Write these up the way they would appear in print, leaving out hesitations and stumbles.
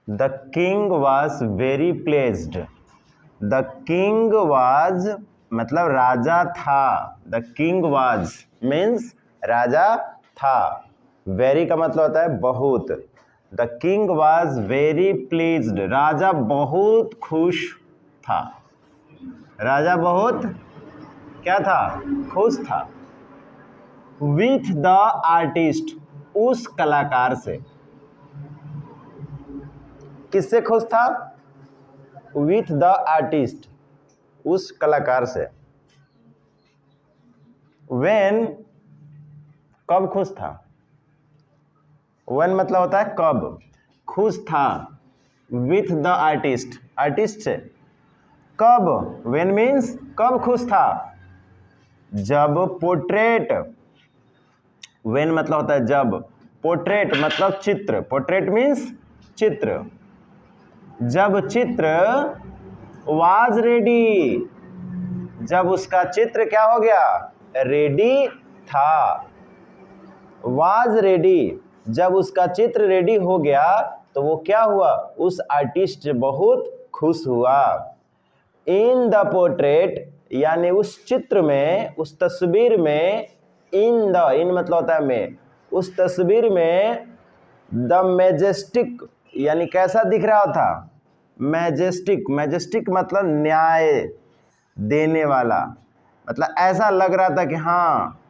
The king was very pleased. The king was मतलब राजा था। द किंग वॉज मीन्स राजा था। वेरी का मतलब होता है बहुत। The king was very pleased, राजा बहुत खुश था। राजा बहुत क्या था? खुश था। विथ द आर्टिस्ट, उस कलाकार से। किससे खुश था? विथ द आर्टिस्ट, उस कलाकार से। वेन कब खुश था? वेन मतलब होता है कब। खुश था विथ द आर्टिस्ट, आर्टिस्ट से। कब? वेन मीन्स कब खुश था? जब पोर्ट्रेट, वेन मतलब होता है जब, पोर्ट्रेट मतलब चित्र, पोर्ट्रेट मीन्स चित्र। जब चित्र वाज रेडी, जब उसका चित्र क्या हो गया? रेडी था। वाज रेडी, जब उसका चित्र रेडी हो गया तो वो क्या हुआ? उस आर्टिस्ट बहुत खुश हुआ। इन द पोर्ट्रेट यानी उस चित्र में, उस तस्वीर में, इन द, इन मतलब होता है में, उस तस्वीर में द मैजेस्टिक यानी कैसा दिख रहा था? मैजेस्टिक, मैजेस्टिक मतलब न्याय देने वाला। मतलब ऐसा लग रहा था कि हाँ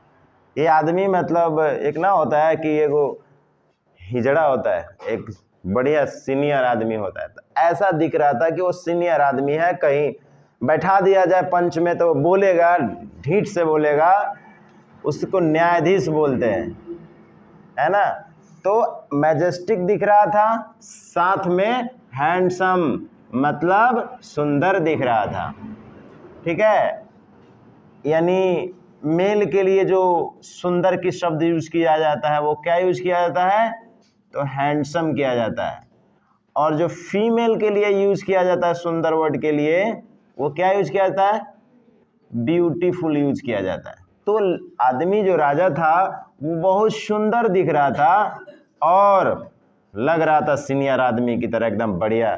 ये आदमी, मतलब एक ना होता है कि एगो हिजड़ा होता है, एक बढ़िया सीनियर आदमी होता है, तो ऐसा दिख रहा था कि वो सीनियर आदमी है। कहीं बैठा दिया जाए पंच में तो बोलेगा, ढीठ से बोलेगा, उसको न्यायाधीश बोलते हैं, है ना। तो मैजेस्टिक दिख रहा था, साथ में हैंडसम मतलब सुंदर दिख रहा था। ठीक है, यानी मेल के लिए जो सुंदर की शब्द यूज किया जाता है वो क्या यूज किया जाता है? तो हैंडसम किया जाता है। और जो फीमेल के लिए यूज किया जाता है सुंदर वर्ड के लिए, वो क्या यूज किया जाता है? ब्यूटीफुल यूज किया जाता है। तो आदमी जो राजा था वो बहुत सुंदर दिख रहा था और लग रहा था सीनियर आदमी की तरह एकदम बढ़िया।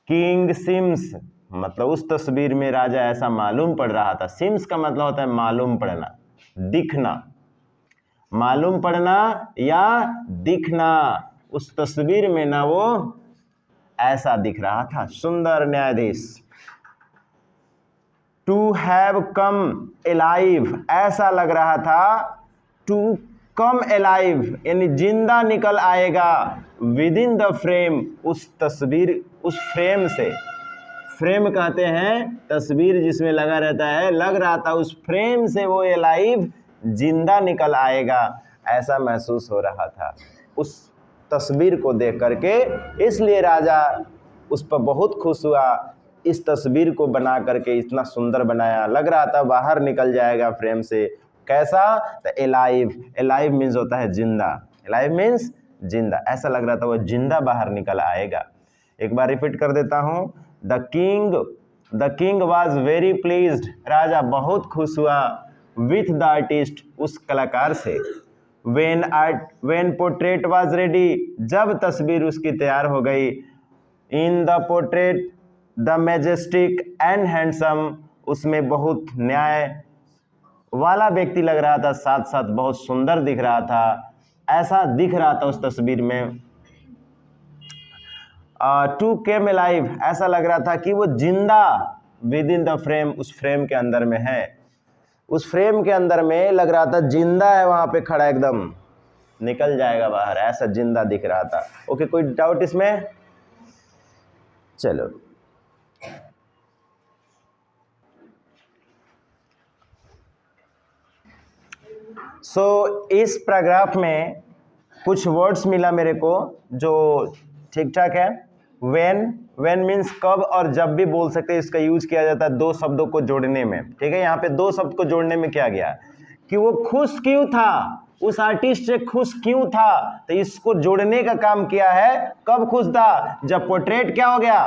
किंग सिम्स मतलब उस तस्वीर में राजा ऐसा मालूम पड़ रहा था। सिम्स का मतलब होता है मालूम पड़ना, दिखना, मालूम पड़ना या दिखना। उस तस्वीर में ना वो ऐसा दिख रहा था, सुंदर न्यायाधीश। टू हैव कम एलाइव, ऐसा लग रहा था। टू कम एलाइव यानी जिंदा निकल आएगा। विद इन द फ्रेम, उस तस्वीर, उस फ्रेम से। फ्रेम कहते हैं तस्वीर जिसमें लगा रहता है, लग रहा था उस फ्रेम से वो एलाइव जिंदा निकल आएगा, ऐसा महसूस हो रहा था उस तस्वीर को देख करके। इसलिए राजा उस पर बहुत खुश हुआ। इस तस्वीर को बना करके इतना सुंदर बनाया, लग रहा था बाहर निकल जाएगा फ्रेम से। कैसा? तो एलाइव, एलाइव मीन्स होता है जिंदा, एलाइव मीन्स जिंदा। ऐसा लग रहा था वो जिंदा बाहर निकल आएगा। एक बार रिपीट कर देता हूँ। The king was very pleased, राजा बहुत खुश हुआ। विथ द आर्टिस्ट, उस कलाकार से। वेन पोर्ट्रेट वॉज रेडी, जब तस्वीर उसकी तैयार हो गई। In the portrait the majestic and handsome, उसमें बहुत न्याय वाला व्यक्ति लग रहा था, साथ साथ बहुत सुंदर दिख रहा था, ऐसा दिख रहा था उस तस्वीर में। टू केम अलाइव, ऐसा लग रहा था कि वो जिंदा विद इन द फ्रेम, उस फ्रेम के अंदर में है। उस फ्रेम के अंदर में लग रहा था जिंदा है, वहां पे खड़ा, एकदम निकल जाएगा बाहर, ऐसा जिंदा दिख रहा था। ओके, कोई डाउट इसमें? चलो, इस पैराग्राफ में कुछ वर्ड्स मिला मेरे को जो ठीक ठाक है। वेन मीन्स कब और जब भी बोल सकते हैं, इसका यूज किया जाता है दो शब्दों को जोड़ने में। ठीक है, यहाँ पे दो शब्द को जोड़ने में क्या गया कि वो खुश क्यों था, उस आर्टिस्ट से खुश क्यों था, तो इसको जोड़ने का काम किया है। कब खुश था? जब पोर्ट्रेट क्या हो गया?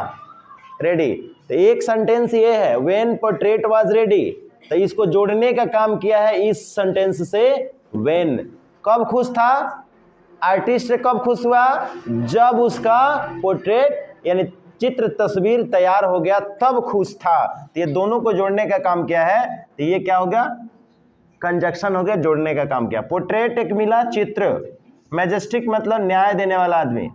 रेडी। तो एक सेंटेंस ये है, व्हेन पोर्ट्रेट वाज रेडी, तो इसको जोड़ने का काम किया है इस सेंटेंस से। व्हेन, कब खुश था? आर्टिस्ट कब खुश हुआ? जब उसका पोर्ट्रेट यानी चित्र तस्वीर तैयार हो गया तब खुश था। तो ये दोनों को जोड़ने का काम किया है, तो ये क्या हो गया? कंजक्शन हो गया, जोड़ने का काम किया। पोर्ट्रेट एक मिला चित्र, मैजेस्टिक मतलब न्याय देने वाला आदमी,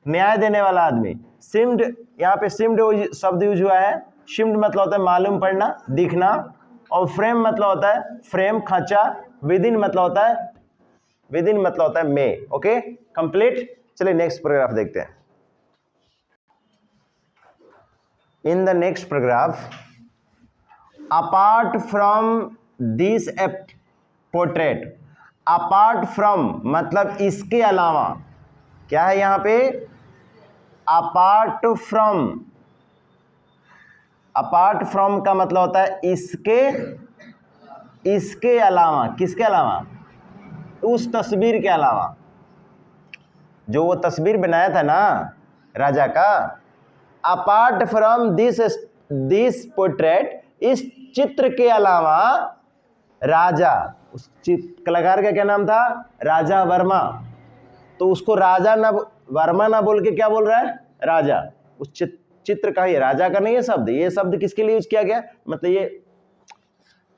न्याय देने वाला आदमी। सिम्ड, यहाँ पे सिम्ड शब्द यूज हुआ है। सिम्ड मतलब होता है मालूम पड़ना, दिखना, और फ्रेम मतलब होता है फ्रेम, खांचा। विदिन मतलब होता है, विदिन मतलब होता है में। Okay, complete. चलिए नेक्स्ट पैराग्राफ देखते हैं। In the next paragraph, apart from this portrait, apart from मतलब इसके अलावा, क्या है यहाँ पे? अपार्ट फ्रॉम, अपार्ट फ्रॉम का मतलब होता है इसके, इसके अलावा। किसके अलावा? उस तस्वीर के अलावा। जो वो तस्वीर बनाया था ना राजा का, अपार्ट फ्रॉम दिस पोर्ट्रेट, इस चित्र के अलावा राजा, उस कलाकार का क्या नाम था? राजा वर्मा। तो उसको राजा ना, वर्मा ना बोल के क्या बोल रहा है? राजा। उस चित्र का ही, राजा का नहीं है शब्द। ये शब्द किसके लिए यूज किया गया? मतलब ये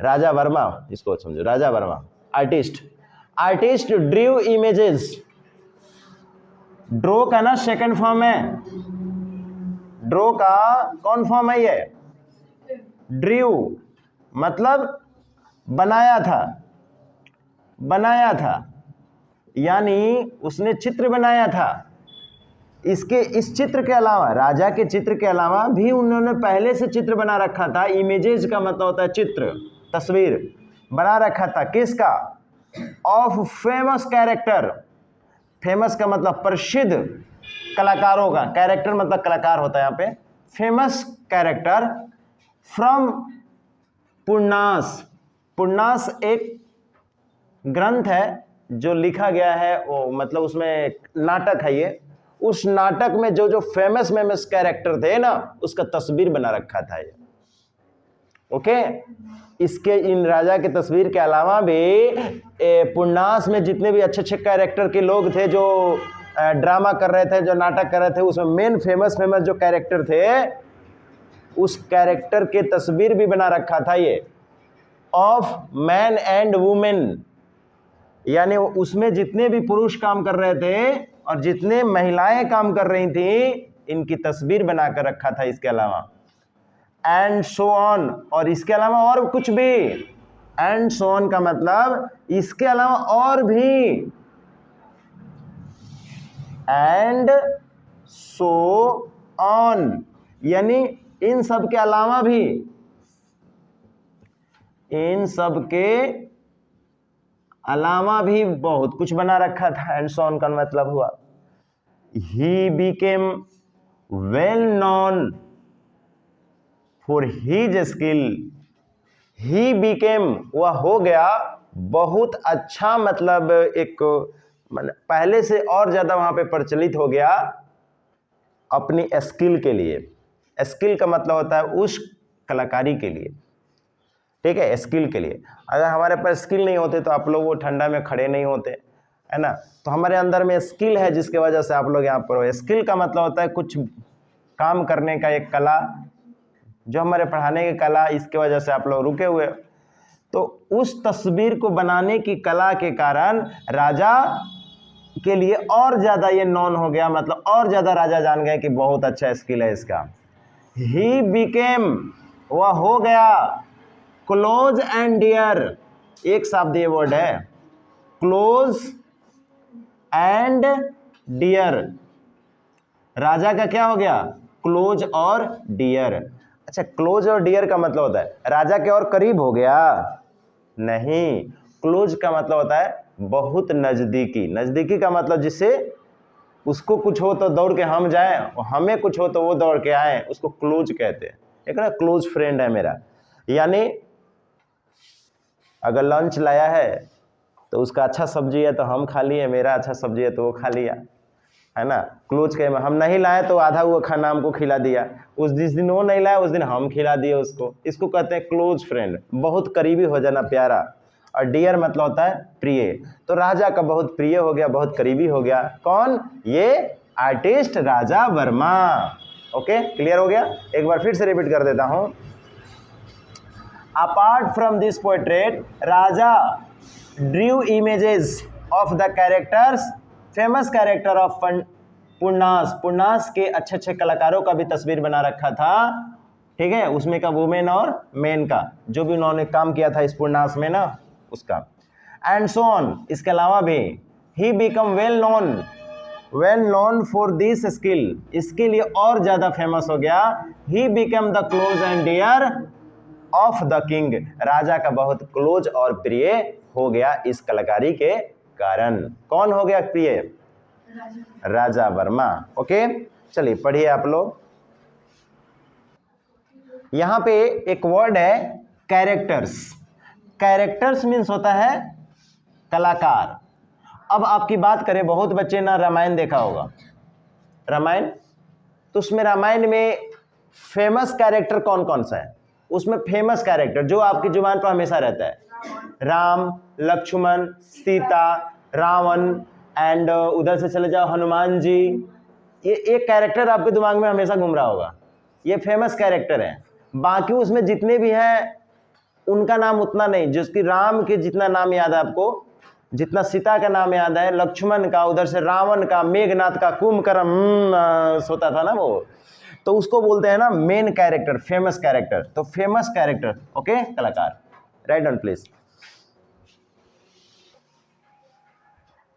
राजा वर्मा, इसको समझो, Raja Varma. Artist, artist drew images. Draw का ना सेकंड फॉर्म है, ड्रो का कौन फॉर्म है? ये ड्रू मतलब बनाया था, बनाया था, यानी उसने चित्र बनाया था। इसके, इस चित्र के अलावा, राजा के चित्र के अलावा भी उन्होंने पहले से चित्र बना रखा था। इमेजेस का मतलब होता है चित्र, तस्वीर बना रखा था। किसका? Of famous character. फेमस का मतलब प्रसिद्ध कलाकारों का, कैरेक्टर मतलब कलाकार होता है यहाँ पे। Famous character from Puranas. Puranas एक ग्रंथ है जो लिखा गया है, वो मतलब उसमें नाटक है ये। उस नाटक में जो जो फेमस फेमस कैरेक्टर थे ना, उसका तस्वीर बना रखा था ये। ओके, इसके, इन राजा के तस्वीर के अलावा भी पुर्नास में जितने भी अच्छे अच्छे कैरेक्टर के लोग थे, जो ड्रामा कर रहे थे, जो नाटक कर रहे थे, उसमें मेन फेमस फेमस जो कैरेक्टर थे, उस कैरेक्टर के तस्वीर भी बना रखा था ये। ऑफ मैन एंड वुमेन, यानी उसमें जितने भी पुरुष काम कर रहे थे और जितने महिलाएं काम कर रही थी, इनकी तस्वीर बनाकर रखा था इसके अलावा। एंड सो ऑन, और इसके अलावा और कुछ भी। एंड सो ऑन का मतलब इसके अलावा और भी। एंड सो ऑन यानी इन सब के अलावा भी, इन सब के अलावा भी बहुत कुछ बना रखा था। एंड सो ऑन का मतलब हुआ he became well known for his skill. He became, वह हो गया बहुत अच्छा, मतलब एक पहले से और ज्यादा वहां पे प्रचलित हो गया अपनी स्किल के लिए। स्किल का मतलब होता है उस कलाकारी के लिए, ठीक है, स्किल के लिए। अगर हमारे पास स्किल नहीं होते तो आप लोग वो ठंडा में खड़े नहीं होते, है ना। तो हमारे अंदर में स्किल है जिसके वजह से आप लोग यहाँ पर हो। स्किल का मतलब होता है कुछ काम करने का एक कला, जो हमारे पढ़ाने की कला, इसके वजह से आप लोग रुके हुए। तो उस तस्वीर को बनाने की कला के कारण राजा के लिए और ज्यादा ये नॉन हो गया, मतलब और ज्यादा राजा जान गए कि बहुत अच्छा स्किल है इसका। ही बिकेम, वह हो गया क्लोज एंड डियर, एक शब्द ये वर्ड है, क्लोज एंड डियर। राजा का क्या हो गया? क्लोज और डियर। अच्छा, क्लोज और डियर का मतलब होता है राजा के और करीब हो गया? नहीं, क्लोज का मतलब होता है बहुत नजदीकी। नजदीकी का मतलब जिससे उसको कुछ हो तो दौड़ के हम जाएं, और हमें कुछ हो तो वो दौड़ के आए, उसको क्लोज कहते हैं। एक ना क्लोज फ्रेंड है मेरा, यानी अगर लंच लाया है तो उसका अच्छा सब्जी है तो हम खा लिए, मेरा अच्छा सब्जी है तो वो खा लिया, है ना। क्लोज के हम नहीं लाए तो आधा वो खाना हमको खिला दिया, उस जिस दिन वो नहीं लाया उस दिन हम खिला दिए उसको। इसको कहते हैं क्लोज फ्रेंड, बहुत करीबी हो जाना, प्यारा। और डियर मतलब होता है प्रिय। तो राजा का बहुत प्रिय हो गया, बहुत करीबी हो गया। कौन? ये आर्टिस्ट राजा वर्मा। ओके, क्लियर हो गया? एक बार फिर से रिपीट कर देता हूं। Apart from this portrait, Raja drew images of the characters, famous character of Puranas. Puranas के अच्छे अच्छे कलाकारों का भी तस्वीर बना रखा था, ठीक है, उसमें का वुमेन और मेन का, जो भी उन्होंने काम किया था इस पूर्णास में ना, उसका। एंड सो ऑन, इसके अलावा भी he become well known for this skill, इसके लिए और ज्यादा फेमस हो गया। He become the close and dear of the king, राजा का बहुत क्लोज और प्रिय हो गया इस कलाकारी के कारण। कौन हो गया प्रिय? राजा वर्मा। ओके, चलिए पढ़िए आप लोग। यहां पे एक वर्ड है कैरेक्टर्स। कैरेक्टर्स मीन्स होता है कलाकार। अब आपकी बात करें, बहुत बच्चे ना रामायण देखा होगा, रामायण, तो उसमें रामायण में फेमस कैरेक्टर कौन कौन सा है? उसमें फेमस कैरेक्टर जो आपकी जुबान पर हमेशा रहता है, राम, लक्ष्मण, सीता, रावण, एंड उधर से चले जाओ हनुमान जी। ये एक कैरेक्टर आपके दिमाग में हमेशा घूम रहा होगा, ये फेमस कैरेक्टर है। बाकी उसमें जितने भी हैं उनका नाम उतना नहीं, जिसकी राम के जितना नाम याद है आपको, जितना सीता का नाम याद है, लक्ष्मण का, उधर से रावण का, मेघनाथ का, कुंभकर्ण सोता था ना वो, तो उसको बोलते हैं ना मेन कैरेक्टर, फेमस कैरेक्टर। तो फेमस कैरेक्टर, ओके, कलाकार। Write down please.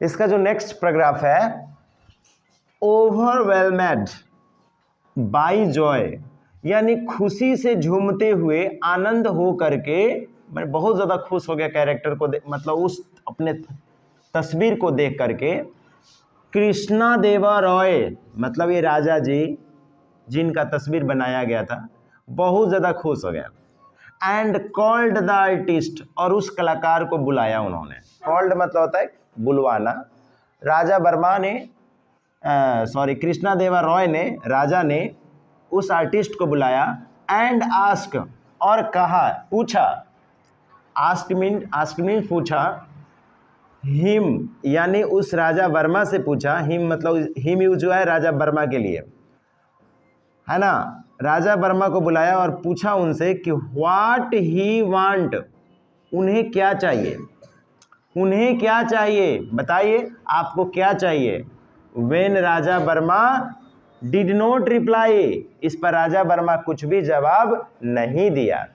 इसका जो नेक्स्ट पैराग्राफ है, ओवरवेलमेड बाय जॉय, यानी खुशी से झूमते हुए, आनंद हो करके, मैं बहुत ज्यादा खुश हो गया कैरेक्टर को मतलब उस अपने तस्वीर को देख करके। कृष्णा देवा रॉय मतलब ये राजा जी जिनका तस्वीर बनाया गया था, बहुत ज्यादा खुश हो गया। एंड कॉल्ड द आर्टिस्ट, और उस कलाकार को बुलाया उन्होंने। कॉल्ड मतलब होता है बुलवाना। राजा वर्मा ने कृष्णा देवा रॉय ने, राजा ने उस आर्टिस्ट को बुलाया। एंड आस्क, और कहा, पूछा, आस्क मीन पूछा, हिम यानी उस राजा वर्मा से पूछा, हिम मतलब हिम यूज हुआ है राजा वर्मा के लिए, है ना। राजा वर्मा को बुलाया और पूछा उनसे कि व्हाट ही वांट, उन्हें क्या चाहिए, उन्हें क्या चाहिए, बताइए आपको क्या चाहिए। When Raja Verma did not reply, इस पर राजा वर्मा कुछ भी जवाब नहीं दिया।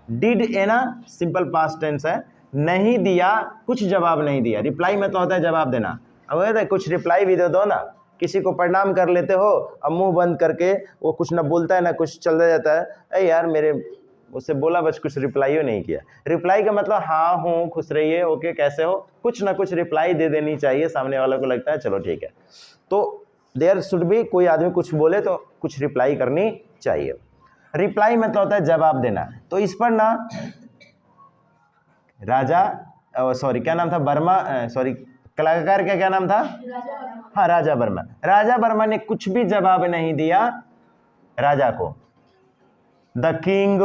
डिड है ना, सिंपल पास्ट टेंस है, नहीं दिया, कुछ जवाब नहीं दिया। रिप्लाई में तो होता है जवाब देना, अब कुछ रिप्लाई भी दे दो ना। किसी को प्रणाम कर लेते हो, अब मुंह बंद करके वो कुछ ना बोलता है ना कुछ चलता जाता है, अरे यार मेरे उससे बोला बस, कुछ रिप्लाई नहीं किया। रिप्लाई का मतलब हाँ हूँ, खुश रहिए, ओके कैसे हो, कुछ ना कुछ रिप्लाई दे देनी चाहिए, सामने वाले को लगता है चलो ठीक है। तो देयर शुड बी, कोई आदमी कुछ बोले तो कुछ रिप्लाई करनी चाहिए। रिप्लाई मतलब होता है जवाब देना। तो इस पर ना राजा क्या नाम था, वर्मा, कलाकार का क्या नाम था, हाँ राजा वर्मा। राजा वर्मा ने कुछ भी जवाब नहीं दिया राजा को। The king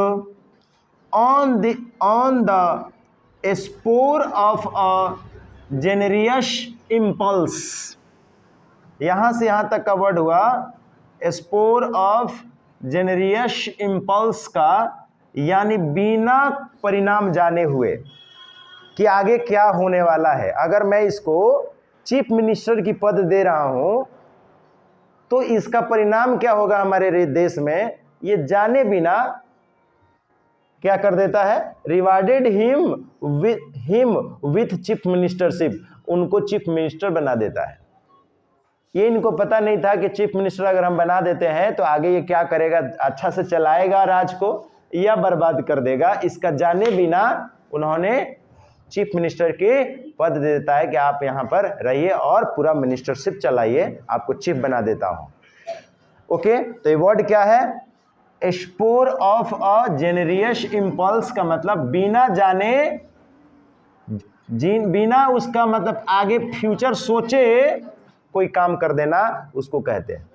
on the spur of a generous impulse, यहां से यहां तक का वर्ड हुआ स्पोर ऑफ जेनरियस इम्पल्स का, यानी बिना परिणाम जाने हुए कि आगे क्या होने वाला है। अगर मैं इसको चीफ मिनिस्टर की पद दे रहा हूं तो इसका परिणाम क्या होगा हमारे देश में, ये जाने बिना क्या कर देता है, rewarded him with chief ministership, उनको चीफ मिनिस्टर बना देता है। ये इनको पता नहीं था कि चीफ मिनिस्टर अगर हम बना देते हैं तो आगे ये क्या करेगा, अच्छा से चलाएगा राज को या बर्बाद कर देगा। इसका जाने बिना उन्होंने चीफ मिनिस्टर के पद दे देता है कि आप यहां पर रहिए और पूरा मिनिस्टरशिप चलाइए, आपको चीफ बना देता हूं। ओके, तो ये वर्ड क्या है, spore of a generous impulse का मतलब बिना जाने, बिना उसका मतलब आगे फ्यूचर सोचे कोई काम कर देना, उसको कहते हैं।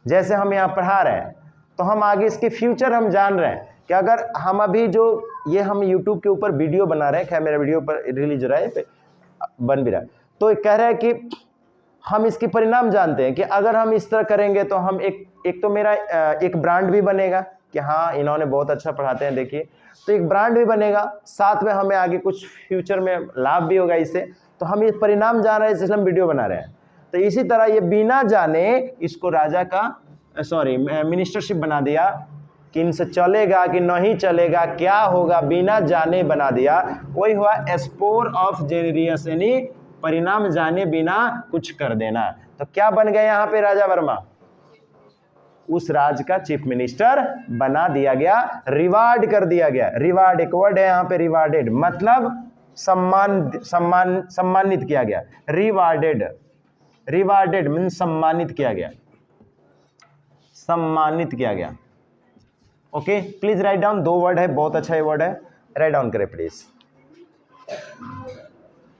जैसे हम यहां पढ़ा रहे हैं तो हम आगे इसके फ्यूचर हम जान रहे हैं कि अगर हम अभी जो ये हम YouTube के ऊपर वीडियो बना रहे हैं, खैर मेरा वीडियो पर रिलीज हो रहा है, बन भी रहा है, तो कह रहा है कि हम इसके परिणाम जानते हैं कि अगर हम इस तरह करेंगे तो हम एक तो मेरा एक ब्रांड भी बनेगा कि हाँ इन्होंने बहुत अच्छा पढ़ाते हैं, देखिए, तो एक ब्रांड भी बनेगा, साथ में हमें आगे कुछ फ्यूचर में लाभ भी होगा इससे। तो हम ये परिणाम जान रहे हैं, इसलिए हम वीडियो बना रहे हैं। तो इसी तरह ये बिना जाने इसको राजा का मिनिस्टरशिप बना दिया कि इनसे चलेगा कि नहीं चलेगा, क्या होगा, बिना जाने बना दिया। वही हुआ स्पोर ऑफ जेनियस, यानी परिणाम जाने बिना कुछ कर देना। तो क्या बन गया यहाँ पे राजा वर्मा, उस राज का चीफ मिनिस्टर बना दिया गया, रिवार्ड कर दिया गया। रिवार्ड एक वर्ड है यहाँ पे, रिवार्डेड मतलब सम्मानित किया गया। रिवार्डेड मीन सम्मानित किया गया, सम्मानित किया गया। Okay, please write down, 2 word है, बहुत अच्छा ये वर्ड है, राइट डाउन करें प्लीज।